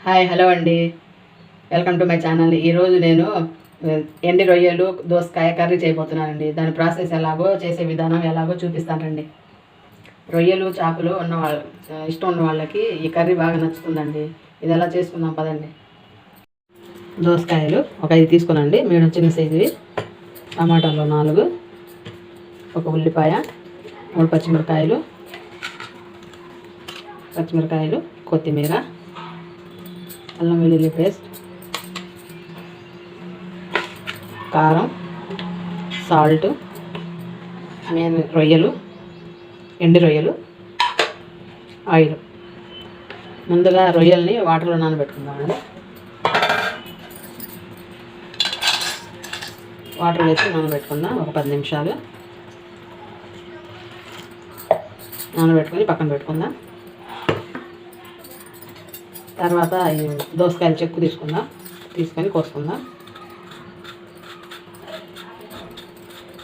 Hi hello అండి, welcome to my channel. ఈరోజు నేను ఎండి రొయ్యలు దోసకాయ కర్రీ చేయబోతున్నానండి. దాని ప్రాసెస్ ఎలాగో చేసే విధానం ఎలాగో చూపిస్తానండి. రొయ్యలు చేపలు ఇష్టం ఉన్న వాళ్ళకి ఈ కర్రీ బాగా నచ్చుతుందండి. ఇది ఎలా చేసుకుందాం పదండి. దోసకాయలు ఒక 5 తీసుకునండి, మీడియం చిన్న సైజువి. టమాటాలు 4, ఒక ఉల్లిపాయ, 3 పచ్చిమిరకాయలు, కొత్తిమీర, అల్లం వెల్లుల్లి పేస్ట్, కారం, సాల్ట్, ఎండి రొయ్యలు, ఆయిల్. ముందుగా రొయ్యల్ని వాటర్లో నానబెట్టుకుందామండి. వాటర్ వేసి నానబెట్టుకుందాం ఒక 10 నిమిషాలు. నానబెట్టుకొని పక్కన పెట్టుకుందాం. తర్వాత ఈ దోసకాయలు చెక్కు తీసుకొని కోసుకుందాం.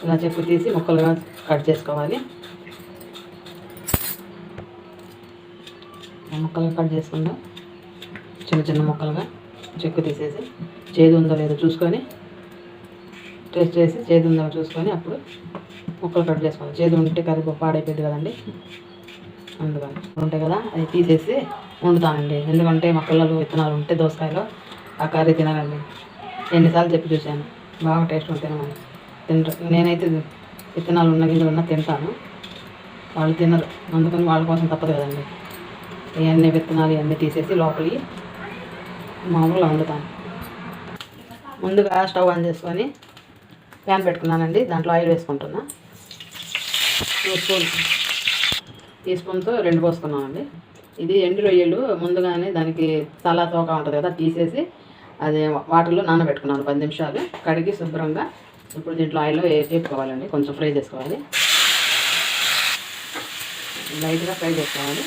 ఇలా చెక్కు తీసి ముక్కలుగా కట్ చేసుకోవాలి. ముక్కలుగా కట్ చేసుకుందాం, చిన్న ముక్కలుగా చెక్కు తీసేసి. చేదు ఉందో లేదో చూసుకొని టేస్ట్ చేసి చేదు ఉందో చూసుకొని అప్పుడు ముక్కలు కట్ చేసుకోవాలి. చేదు ఉంటే కర్రీ పాడైపోయింది కదండి, అందుకని ఉంటాయి కదా అది తీసేసి వండుతానండి. ఎందుకంటే మా పిల్లలు విత్తనాలు ఉంటే దోసకాయలో ఆ కర్రీ తినాలండి. ఎన్నిసార్లు చెప్పి చూశాను, బాగా టేస్ట్ ఉంటాను తింటారు. నేనైతే విత్తనాలు ఉన్న గింజలు తింటాను, వాళ్ళు తినరు. అందుకని వాళ్ళ కోసం తప్పదు కదండి. ఇవన్నీ విత్తనాలు ఇవన్నీ తీసేసి లోపలికి మామూలుగా వండుతాను. ముందుగా స్టవ్ ఆన్ చేసుకొని ప్యాన్ పెట్టుకున్నానండి. దాంట్లో ఆయిల్ వేసుకుంటున్నా. 2 టీ స్పూన్తో 2 పోసుకున్నామండి. ఇది ఎండు రొయ్యలు ముందుగానే దానికి చాలా తోక ఉంటుంది కదా, తీసేసి అది వాటర్లో నానబెట్టుకున్నాను 10 నిమిషాలు. కడిగి శుభ్రంగా ఇప్పుడు దీంట్లో ఆయిల్లో వేపుకోవాలండి. కొంచెం ఫ్రై చేసుకోవాలి, లైట్గా ఫ్రై చేసుకోవాలి.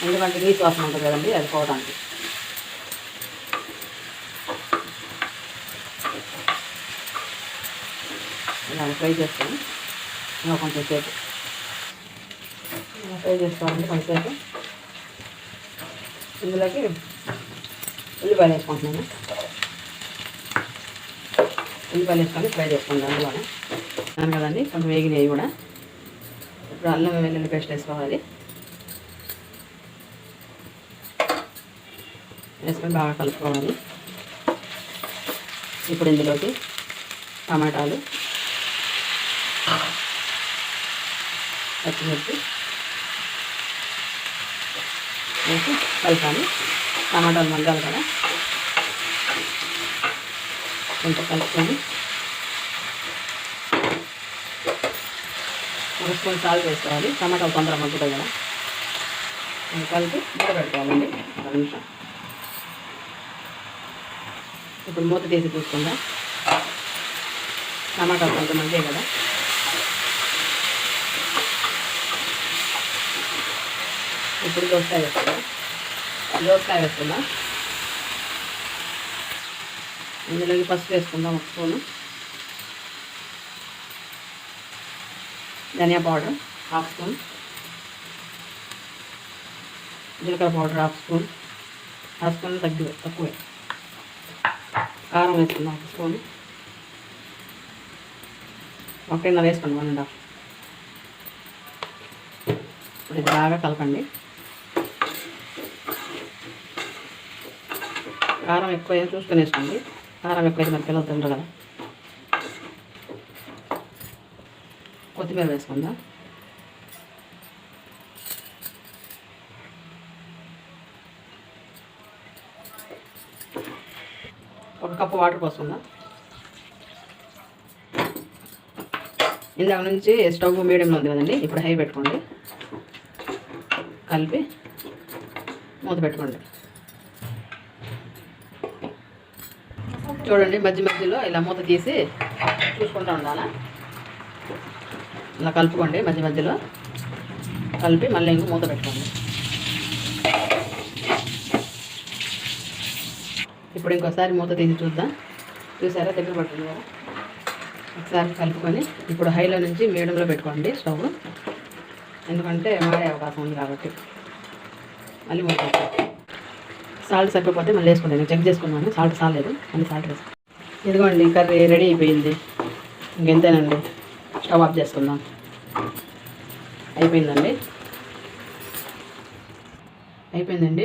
ఎందుకంటే నీసు వాసన ఉంటుంది కదండి, అది పోవడానికి. ఇలా ఫ్రై చేసుకొని కొంచెం సేపు ఫ్రై చేసుకోవాలండి. కొంచెంసేపు ఇందులోకి ఉల్లిపాయలు వేసుకుంటున్నాను. ఉల్లిపాయలు వేసుకొని ఫ్రై చేసుకుంటాను. అందులోనే కదండి కొంచెం వేగినాయి కూడా. ఇప్పుడు అల్లం వెల్లుల్లి పేస్ట్ వేసుకోవాలి. వేసుకొని బాగా కలుపుకోవాలి. ఇప్పుడు ఇందులోకి టమాటాలు, పచ్చిమిర్చి వేసి కలపాలి. టమాటాలు మగ్గాలి కదా, కొంచెం కలుపుకొని 1 స్పూన్ సాల్ట్ వేసుకోవాలి. టమాటాలు తొందరగా మగ్గుతాయి కదా, కలిపి మూత పెట్టుకోవాలండి 1 నిమిషం. ఇప్పుడు మూత తీసి చూసుకుందాం. టమాటాలు కొంచెం మగ్గాయి కదా, ఇప్పుడు దోసకాయ వేసుకుందాం. ఇందులోకి పసుపు వేసుకుందాం 1 స్పూను, ధనియా పౌడర్ 1/2 స్పూన్, జీలకర్ర పౌడర్ 1/2 స్పూన్, 1/2 స్పూన్ తక్కువే. కారం వేసుకుందాం 1 స్పూన్, 1.5 వేసుకోండి, 1.5. ఇప్పుడు ఇది బాగా కలపండి. కారం ఎక్కువ చూసుకొని వేసుకోండి. కారం ఎక్కువైతే మరి పిల్లలు తింటారు కదా. కొత్తిమీర వేసుకుందాం. ఒక కప్పు వాటర్ పోసుకుందాం. ఇందాక నుంచి స్టవ్ మీడియంలో ఉంది కదండి, ఇప్పుడు హై పెట్టుకోండి. కలిపి మూత పెట్టుకోండి. చూడండి, మధ్యలో ఇలా మూత తీసి చూసుకుంటూ ఉండాలా. ఇలా కలుపుకోండి, మధ్యలో కలిపి మళ్ళీ ఇంకో మూత పెట్టుకోండి. ఇప్పుడు ఇంకోసారి మూత తీసి చూద్దాం. చూసారా, దగ్గర పడుతుంది కదా. ఒకసారి కలుపుకొని ఇప్పుడు హైలో నుంచి మీడియంలో పెట్టుకోండి స్టవ్. ఎందుకంటే మాడే అవకాశం ఉంది కాబట్టి. మళ్ళీ మూత సాల్ట్ సరిపోతే మళ్ళీ వేసుకున్నాను, చెక్ చేసుకున్నాను, సాల్ట్ సాలేదు మళ్ళీ సాల్ట్ వేసుకున్నాను. ఇదిగోండి కర్రీ రెడీ అయిపోయింది. ఇంకెంతేనండి, స్టవ్ ఆఫ్ చేసుకుందాం. అయిపోయిందండి,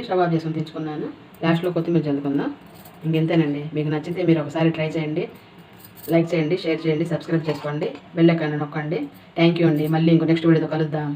స్టవ్ ఆఫ్ చేసుకుని తెచ్చుకున్నాను. లాస్ట్లో కొత్తిమీర చల్లుకుందాం. ఇంకెంతేనండి. మీకు నచ్చితే మీరు ఒకసారి ట్రై చేయండి, లైక్ చేయండి, షేర్ చేయండి, సబ్స్క్రైబ్ చేసుకోండి, బెల్ ఐకాన్ నొక్కండి. థ్యాంక్ యూ అండి. మళ్ళీ ఇంకో నెక్స్ట్ వీడియోతో కలుద్దాం.